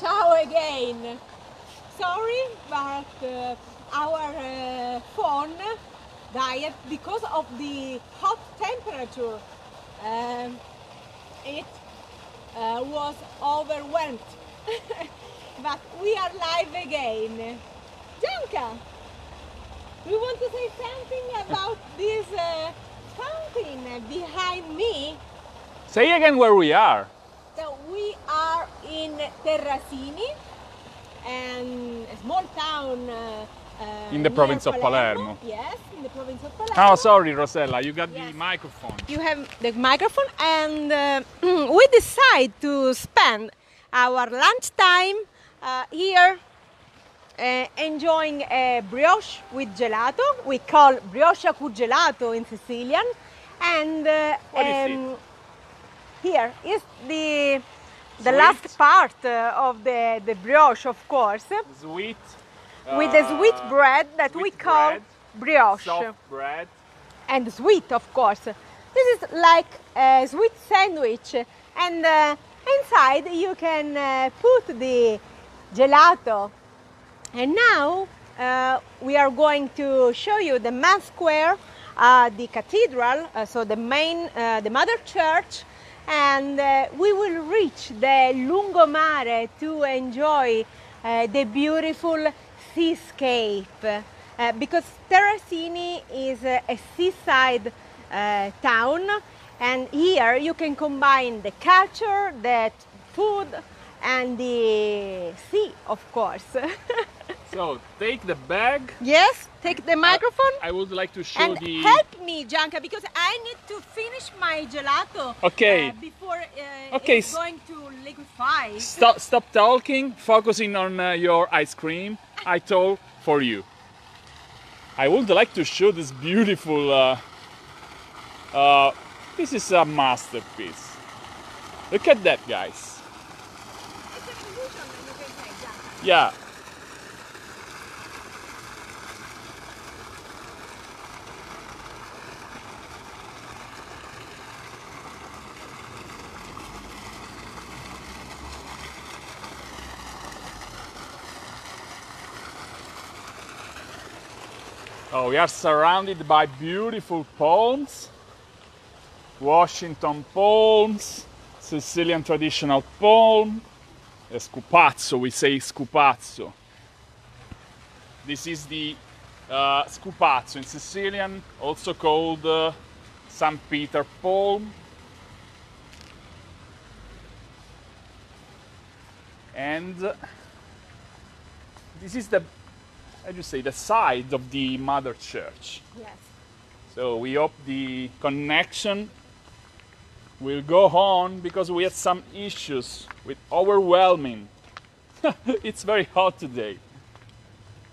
Ciao again. Sorry, but our phone died because of the hot temperature. It was overwhelmed. But we are live again. Gianca, we want to say something about this fountain behind me. Say again where we are. So we are in Terrasini, and a small town In the province of Palermo. Yes, in the province of Palermo. Oh, sorry, Rosella, you got Yes. the microphone. You have the microphone, and we decide to spend our lunchtime here enjoying a brioche with gelato. We call brioche cu gelato in Sicilian. And What is it? here is the Sweet. last part of the brioche, of course, Sweet. with the sweet bread that we sweet call bread, brioche. soft bread. And sweet, of course. This is like a sweet sandwich, and inside you can put the gelato. And now we are going to show you the main square, the cathedral, so the main, the mother church, and we will reach the lungomare to enjoy the beautiful seascape. Because Terrasini is a seaside town, and here you can combine the culture, the food, and the sea, of course. So take the bag. Yes, take the microphone I would like to show and the. help me, Gianca, because I need to finish my gelato Okay. before Okay, it's going to liquefy. Stop talking, focusing on your ice cream. I told for you. I would like to show this beautiful. This is a masterpiece. Look at that, guys. It's an illusion, you can say, Gianca. Yeah. Oh, we are surrounded by beautiful palms, Washington palms, Sicilian traditional palm, a scupazzo, we say scupazzo. This is the scupazzo in Sicilian, also called St. Peter palm. And this is the, how do you say, the side of the mother church. Yes. So we hope the connection will go on, because we had some issues with overwhelming. It's very hot today.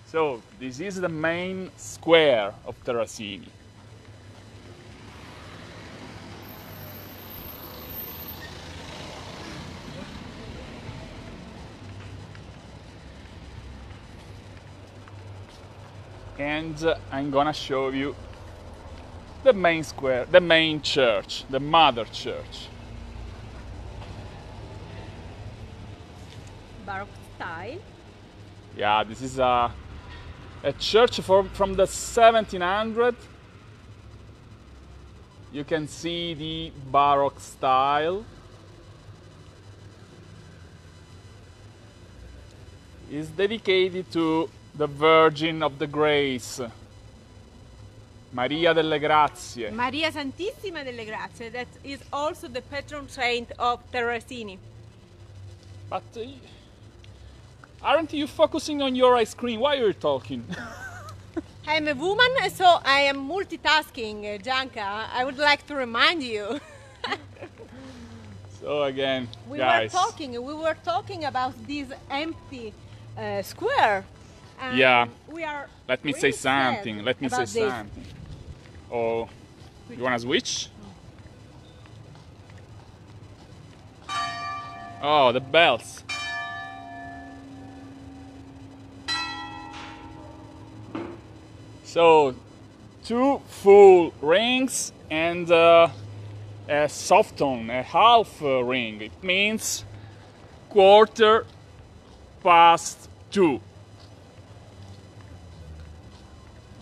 So this is the main square of Terrasini. And I'm gonna show you the main square, the main church, the mother church. Baroque style. Yeah, this is a church from the 1700s. You can see the Baroque style. It's dedicated to the Virgin of the Grace, Maria delle Grazie. Maria Santissima delle Grazie, that is also the patron saint of Terrasini. But aren't you focusing on your ice cream? Why are you talking? I'm a woman, so I am multitasking, Gianca. I would like to remind you. So again, We guys. were talking about this empty square. And Yeah. We are Let me really say something. sad Let me say about this. something. Oh, you wanna switch? Oh, the bells. So, 2 full rings and a soft tone, a half ring. It means quarter past 2.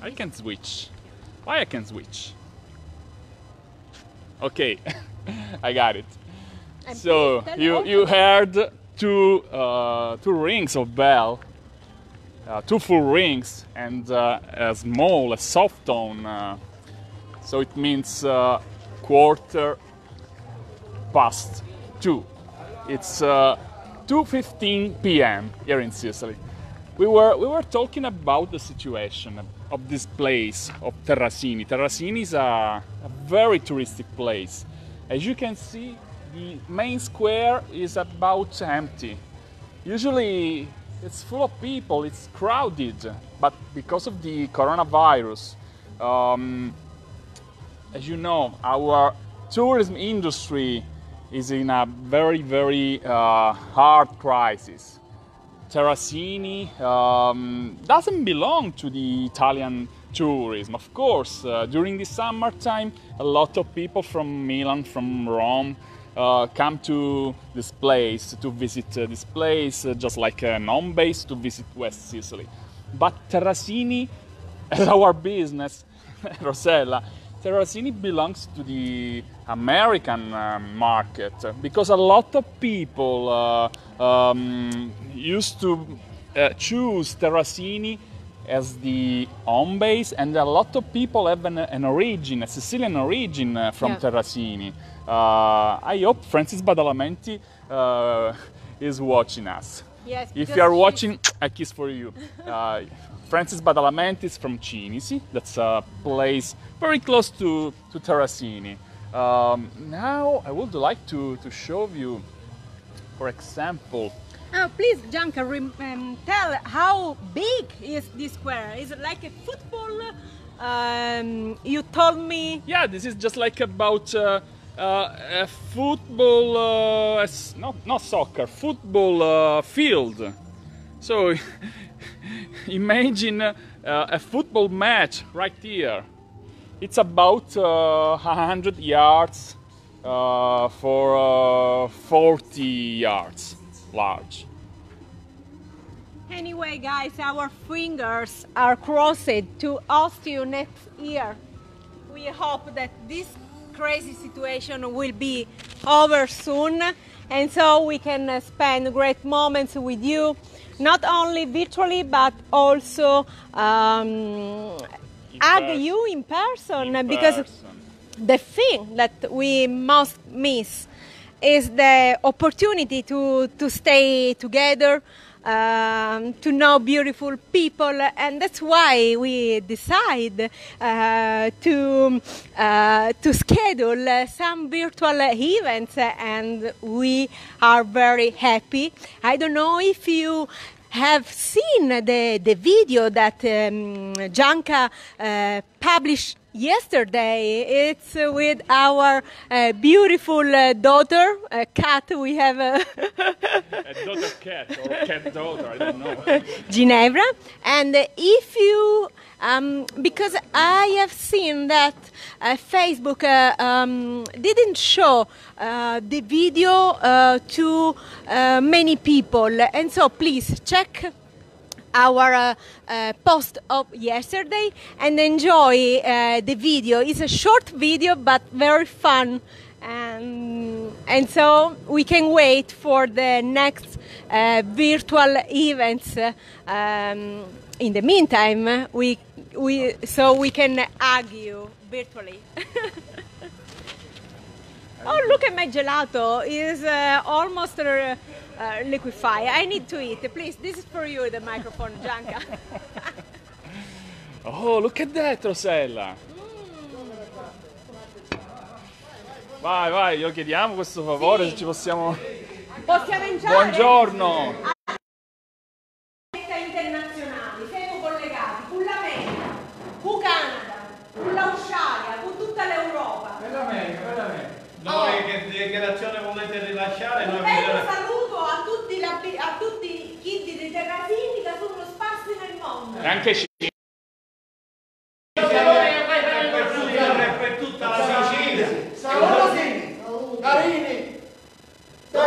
I can switch. Why I can switch? Okay, I got it. And So you heard two rings of bell, 2 full rings, and a small, a soft tone. So it means quarter past 2. It's 2:15 p.m. here in Sicily. We were talking about the situation of this place of Terrasini. Terrasini is a very touristic place. As you can see, the main square is about empty. Usually it's full of people, it's crowded, but because of the coronavirus, as you know, our tourism industry is in a very, very hard crisis. Terrasini doesn't belong to the Italian tourism. Of course, during the summertime, a lot of people from Milan, from Rome, come to this place, to visit this place, just like an home base to visit West Sicily. But Terrasini, as our business, Rosella, Terrasini belongs to the American market because a lot of people used to choose Terrasini as the home base, and a lot of people have an origin, a Sicilian origin from Terrasini. I hope Francis Badalamenti is watching us. Yes, if you are watching, a kiss for you. Francis Badalamenti is from Cinisi. That's a place very close to Terrasini. Now I would like to show you, for example. Please, Gianca, tell how big is this square? Is it like a football? You told me. Yeah, this is just like about a football, not soccer, football field. So imagine a football match right here. It's about 100 yards for 40 yards large. Anyway, guys, our fingers are crossed to host you next year. We hope that this crazy situation will be over soon, and so we can spend great moments with you, not only virtually but also hug you in person, because the thing that we must miss is the opportunity to stay together, to know beautiful people, and that's why we decide to schedule some virtual events, and we are very happy. I don't know if you have seen the video that Gianca published yesterday. It's with our beautiful daughter, cat. We have a daughter cat or cat daughter, I don't know. Ginevra. And if you, because I have seen that Facebook didn't show the video to many people, and so please check our post of yesterday and enjoy the video. It's a short video but very fun, and so we can wait for the next virtual events. In the meantime, we can hug you virtually. Oh, look at my gelato! It's almost liquefied. I need to eat. Please, this is for you, the microphone, Gianca. Oh, look at that, Rosella! Vai, vai, glielo chiediamo questo favore, sì. Se ci possiamo... Possiamo entrare? Buongiorno! Internazionali, siamo collegati con l'America, con Canada, con l'Australia, con tutta l'Europa. Veramente, veramente. Noi che dichiarazione volete rilasciare? Un bel saluto a tutti i kid di Terrasini che sono sparsi nel mondo. E anche per tutta la Sicilia. Saluti, carini. Un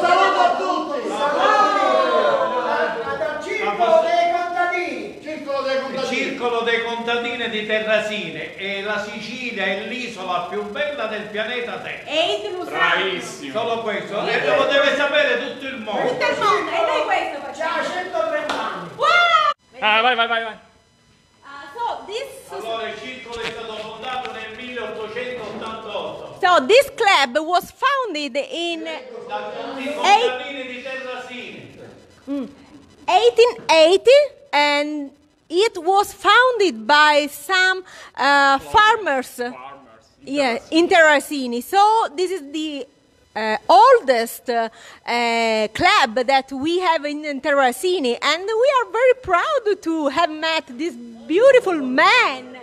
saluto a tutti. Sicilia è l'isola più bella del pianeta Terra. E lo sa. Bravissimo. Solo questo, e lo deve sapere tutto il mondo. Tutto il mondo, e noi questo facciamo. C'ha 130 anni. Wow! Ah, vai. So this Allora il circolo è stato fondato nel 1888 So this club was founded in da tutti i contadini di Terrasini. 1880 and it was founded by some farmers. Yeah, in Terrasini. So this is the oldest club that we have in Terrasini, and we are very proud to have met this beautiful man,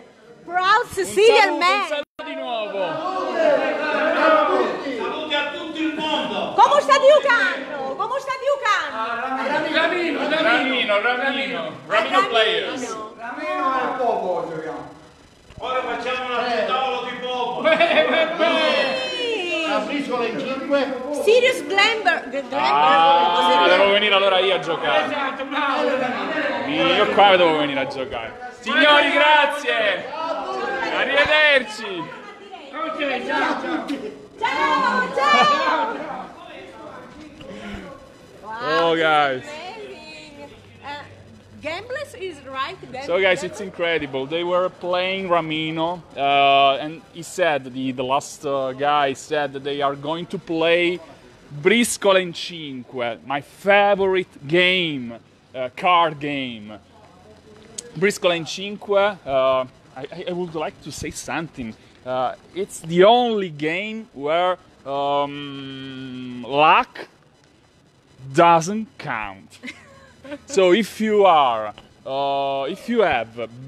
proud Sicilian man. Un saluto di nuovo. Saluti a tutto il mondo. Come sta giocando? Come sta giocando? Ramino players. Ramino è poco giochiamo. Ora facciamo un altro tavolo di poco. La briscola in 5. Serious Glamber. Devo venire allora io a giocare. Io qua devo venire a giocare. Signori, grazie. Arrivederci. Ciao, ciao. Oh, guys. Amazing. Gamblers is right. So guys, it's incredible. They were playing Ramino, and he said, the last guy said that they are going to play Briscola in Cinque, my favorite game, card game. Briscola in Cinque, I would like to say something. It's the only game where luck doesn't count. So if you have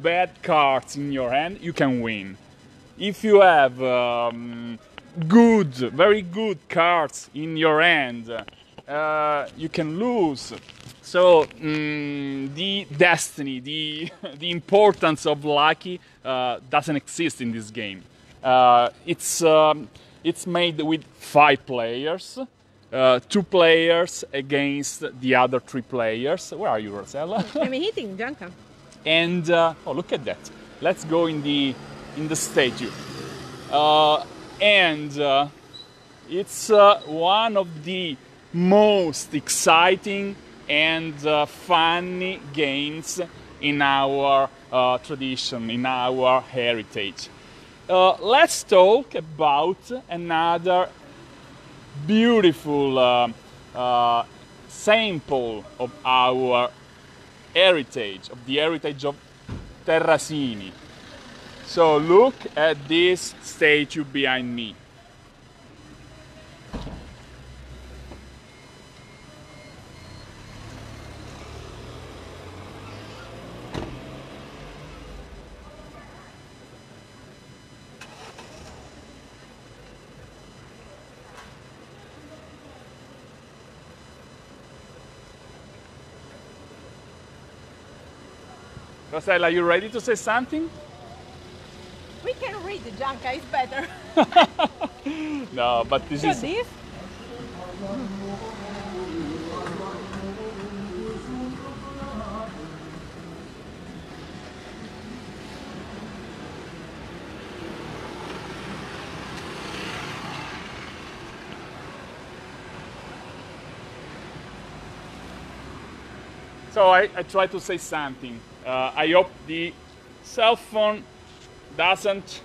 bad cards in your hand, you can win. If you have very good cards in your hand, you can lose. So the destiny, the importance of lucky doesn't exist in this game. It's made with 5 players. 2 players against the other 3 players. Where are you, Rosella? I'm hitting Gianca. And oh, look at that! Let's go in the statue. It's one of the most exciting and funny games in our tradition, in our heritage. Let's talk about another beautiful sample of our heritage, of the heritage of Terrasini. So look at this statue behind me. Rosella, are you ready to say something? We can read Gianca, it's better. No, but this So is... this? So I try to say something. I hope the cell phone doesn't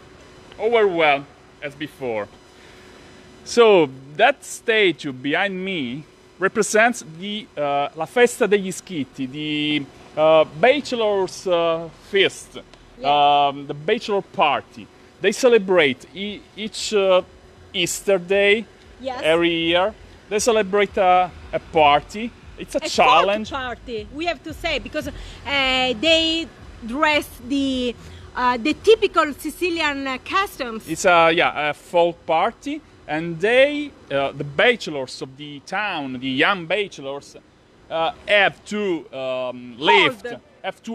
overwhelm as before. So that statue behind me represents the La Festa degli Schitti, the bachelor's feast, the bachelor party. They celebrate each Easter day every year. They celebrate a party. It's a challenge. Party, we have to say, because they dress the typical Sicilian customs. It's a folk party, and they, the bachelors of the town, the young bachelors, have to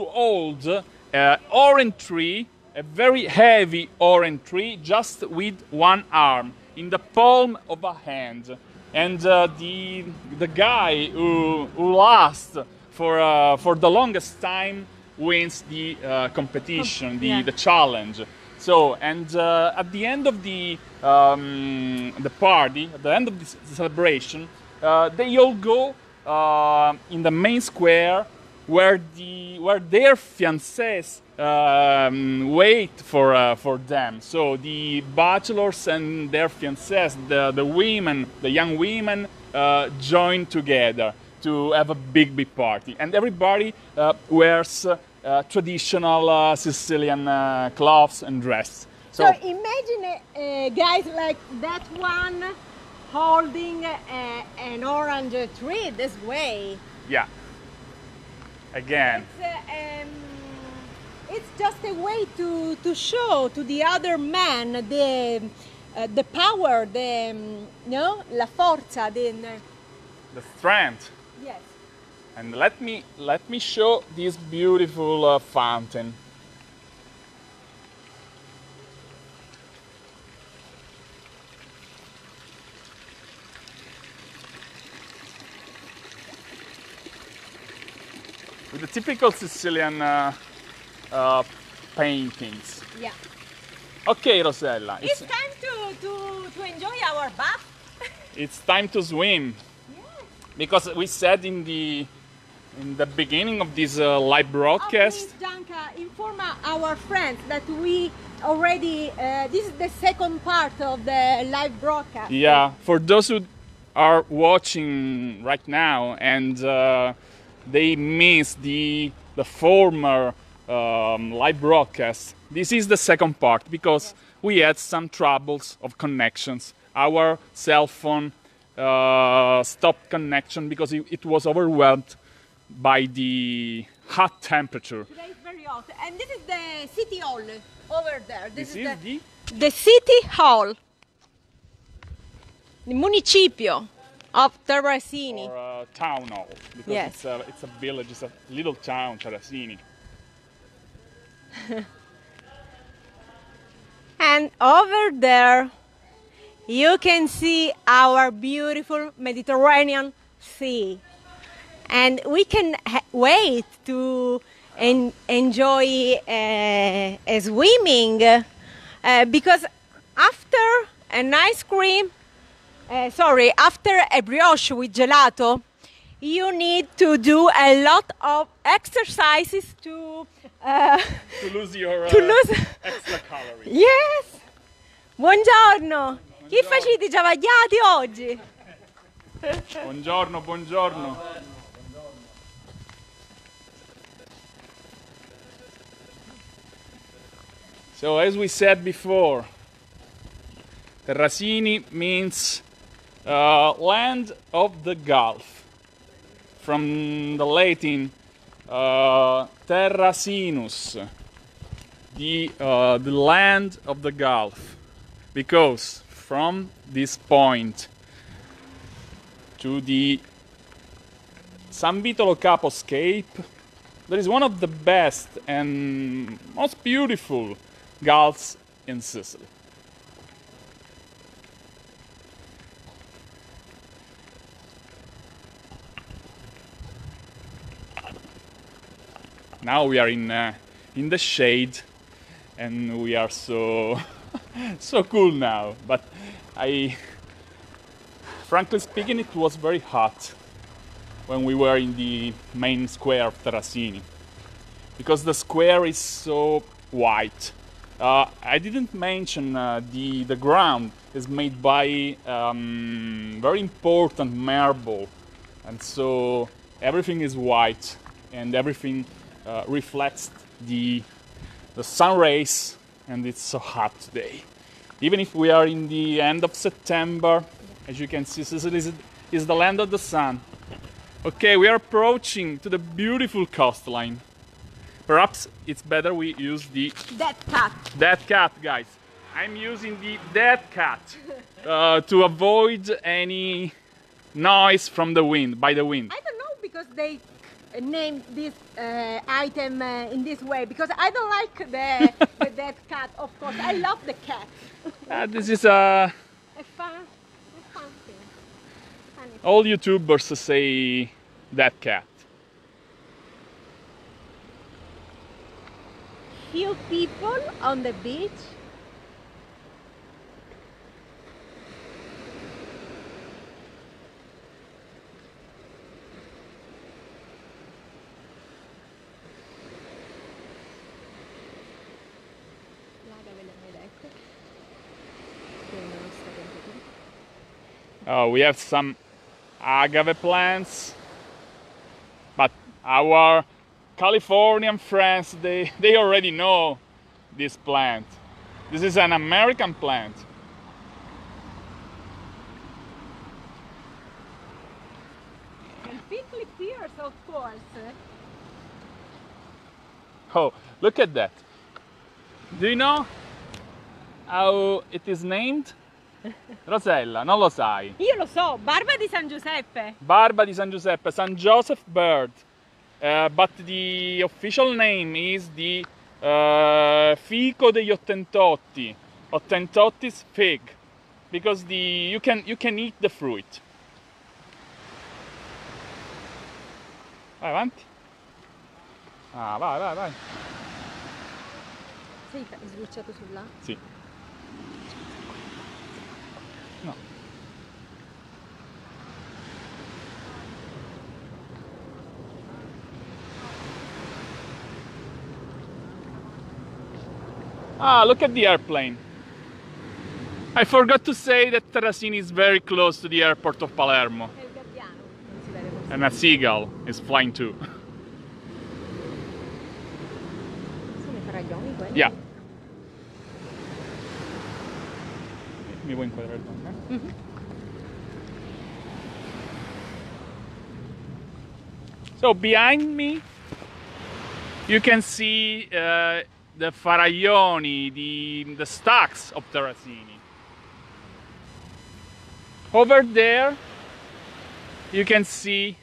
hold orange tree, a very heavy orange tree, just with one arm, in the palm of a hand. And the guy who lasts for the longest time wins the competition, the challenge. So, and at the end of the party, at the end of this celebration, they all go in the main square where their fiancés wait for them. So the bachelors and their fiancés, the young women, join together to have a big party, and everybody wears traditional Sicilian clothes and dress. So imagine, guys, like that one holding an orange tree this way. Yeah. Again. It's just a way to show to the other man the power, la forza, the strength. Yes. And let me show this beautiful fountain. With the typical Sicilian paintings. Yeah. Okay, Rosella. It's time to enjoy our bath. It's time to swim. Yes. Because we said in the beginning of this live broadcast. Please, Gianca, inform our friends that we already. This is the second part of the live broadcast. Yeah, for those who are watching right now and they missed the former live broadcast, this is the second part because we had some troubles of connections. Our cell phone stopped connection because it was overwhelmed by the hot temperature. Today is very hot, and this is the city hall over there. This is the city hall, the municipio of Terrasini. Or a town hall, because yes. it's a village, it's a little town, Terrasini. And over there, you can see our beautiful Mediterranean Sea. And we can wait to enjoy swimming because after an ice cream, after a brioche with gelato, you need to do a lot of exercises to lose your extra calories. Yes! Buongiorno! Chi facete i travagliati oggi? Buongiorno, buongiorno. So as we said before, Terrasini means land of the Gulf. From the Latin terra sinus, the land of the Gulf, because from this point to the San Vito Lo Capo Cape, there is one of the best and most beautiful gulfs in Sicily. Now we are in the shade, and we are so so cool now. But frankly speaking, it was very hot when we were in the main square of Terrasini, because the square is so white. I didn't mention the ground is made by very important marble, and so everything is white, and everything reflects the sun rays, and it's so hot today. Even if we are in the end of September, as you can see, Sicily is the land of the sun. Okay, we are approaching to the beautiful coastline. Perhaps it's better we use the dead cat, guys. I'm using the dead cat to avoid any noise from the wind, by the wind. I don't know because they named this item in this way, because I don't like the dead cat, of course. I love the cat. This is a fun thing. Funny. All YouTubers say dead cat. few people on the beach. Oh, we have some agave plants, but our Californian friends, they already know this plant. This is an American plant. And prickly pears, of course. Oh, look at that. Do you know how it is named? Rosella, non lo sai. Io lo so, barba di San Giuseppe. Barba di San Giuseppe, San Joseph bird. But the official name is the fico degli Ottentotti. Ottentotti's fig, because you can eat the fruit. Vai avanti. Ah, vai. Sei sbucciato sulla? Sì. No. Ah, look at the airplane. I forgot to say that Terrasini is very close to the airport of Palermo. È il gabbiano, non si vede così. And a seagull is flying too. Sono i faraglioni quelli? Yeah. Mi vuoi inquadrare bene? So behind me you can see the faraglioni, the stacks of Terrasini. Over there you can see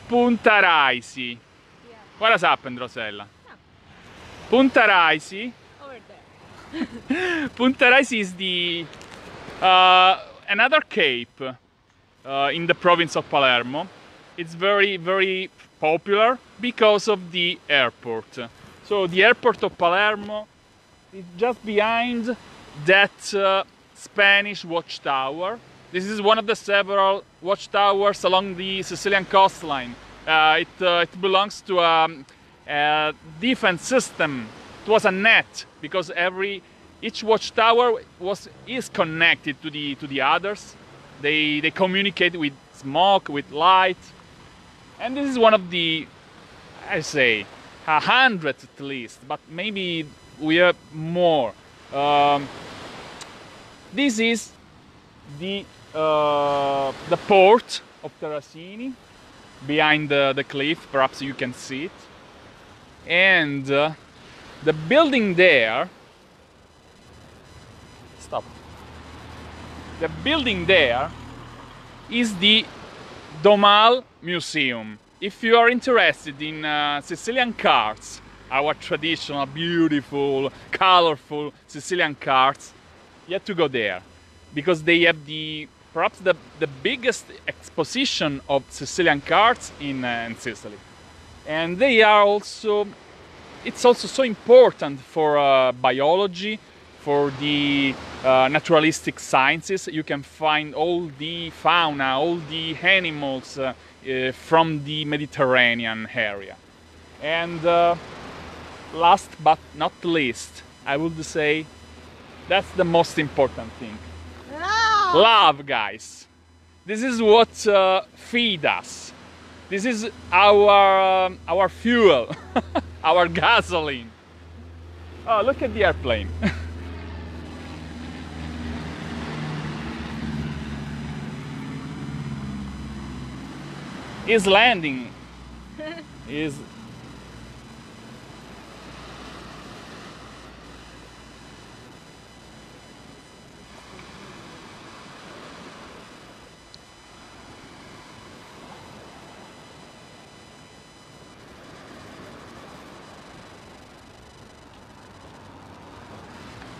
Punta Raisi. Yeah. What has happened, Rosella? Punta Raisi. Over there. Punta Raisi is the another cape in the province of Palermo. It's very, very popular because of the airport. So the airport of Palermo is just behind that Spanish watchtower. This is one of the several watchtowers along the Sicilian coastline. It belongs to a defense system. It was a net because each watchtower is connected to the others. They communicate with smoke, with light, and this is one of the, I say, 100 at least, but maybe we have more. This is the port of Terrasini behind the cliff. Perhaps you can see it. And the building there, stop. The building there is the Domal Museum. If you are interested in Sicilian cards, our traditional, beautiful, colorful Sicilian cards, you have to go there because they have perhaps the biggest exposition of Sicilian cards in Sicily. And they are also, it's also so important for biology, for the naturalistic sciences. You can find all the fauna, all the animals from the Mediterranean area. And last but not least, I would say that's the most important thing. Love, guys. This is what feeds us. This is our fuel, our gasoline. Oh, look at the airplane. Is landing. Is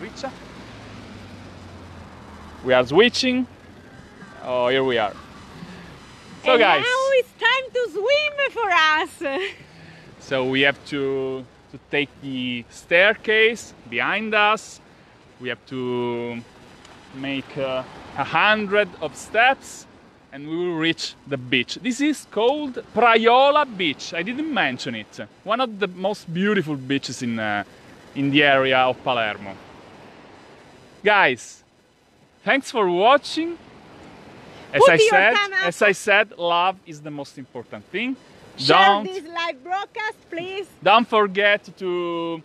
switch. We are switching. Oh, here we are. So guys, now it's time to to swim for us. So we have to take the staircase behind us. We have to make 100 of steps and we will reach the beach. This is called Praiola beach. I didn't mention it. One of the most beautiful beaches in the area of Palermo. Guys, thanks for watching. As I said, love is the most important thing. Share this live broadcast, please. Don't forget to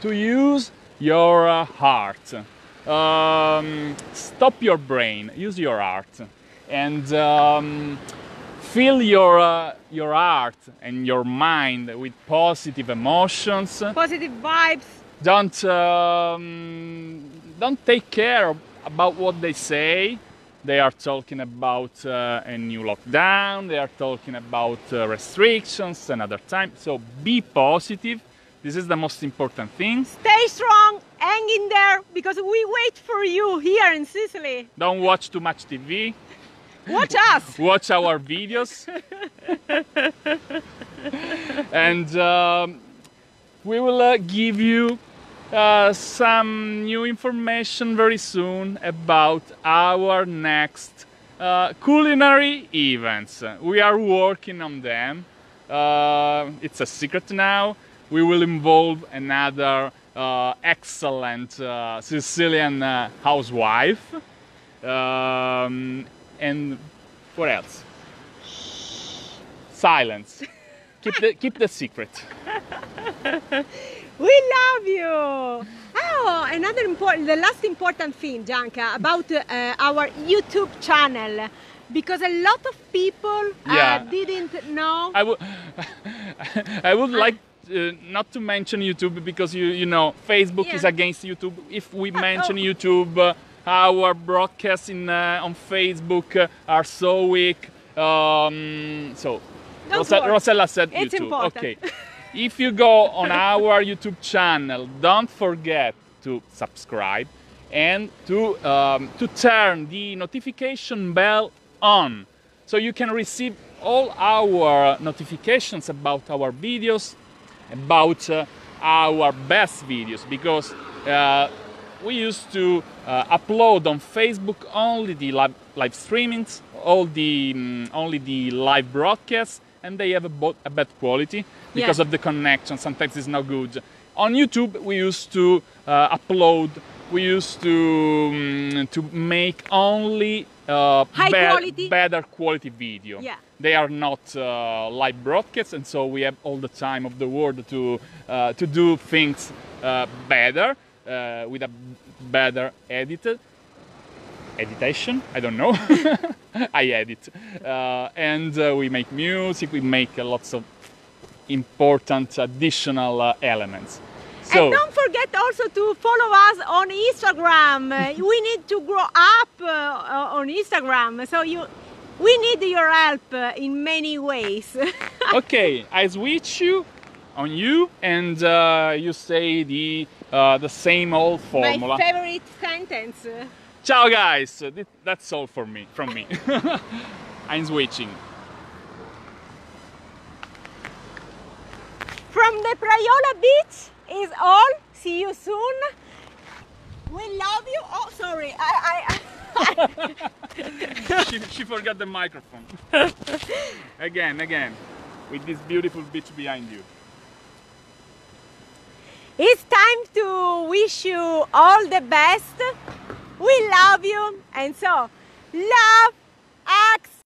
use your heart. Stop your brain. Use your heart and fill your heart and your mind with positive emotions. Positive vibes. Don't take care about what they say. They are talking about a new lockdown, they are talking about restrictions another time. So be positive, this is the most important thing. Stay strong, hang in there, because we wait for you here in Sicily. Don't watch too much TV. Watch us! Watch our videos. And we will give you some new information very soon about our next culinary events. We are working on them. It's a secret now. We will involve another excellent Sicilian housewife. And what else? Silence. Keep the secret. We love you! Oh, the last important thing, Gianca, about our YouTube channel, because a lot of people didn't know. I would like not to mention YouTube because you know Facebook is against YouTube. If we mention YouTube, our broadcasts on Facebook are so weak. So Rosella said it's YouTube. Important. Okay. If you go on our YouTube channel, don't forget to subscribe and to turn the notification bell on, so you can receive all our notifications about our videos, about our best videos, because we used to upload on Facebook only the live streamings, only the live broadcasts, and they have a bad quality because of the connection. Sometimes it's not good. On YouTube, we used to upload. We used to make only better quality video. Yeah. They are not live broadcasts, and so we have all the time of the world to do things better with a better editation. I don't know. I edit, and we make music. We make lots of important additional elements. So, and don't forget also to follow us on Instagram. We need to grow up on Instagram, so we need your help in many ways. Okay, I switch on you, and you say the same old formula. My favorite sentence. Ciao guys, that's all from me. I'm switching. From the Praiola beach is all. See you soon. We love you. Oh, sorry. She forgot the microphone. Again, with this beautiful beach behind you. It's time to wish you all the best. We love you, and so love, acts,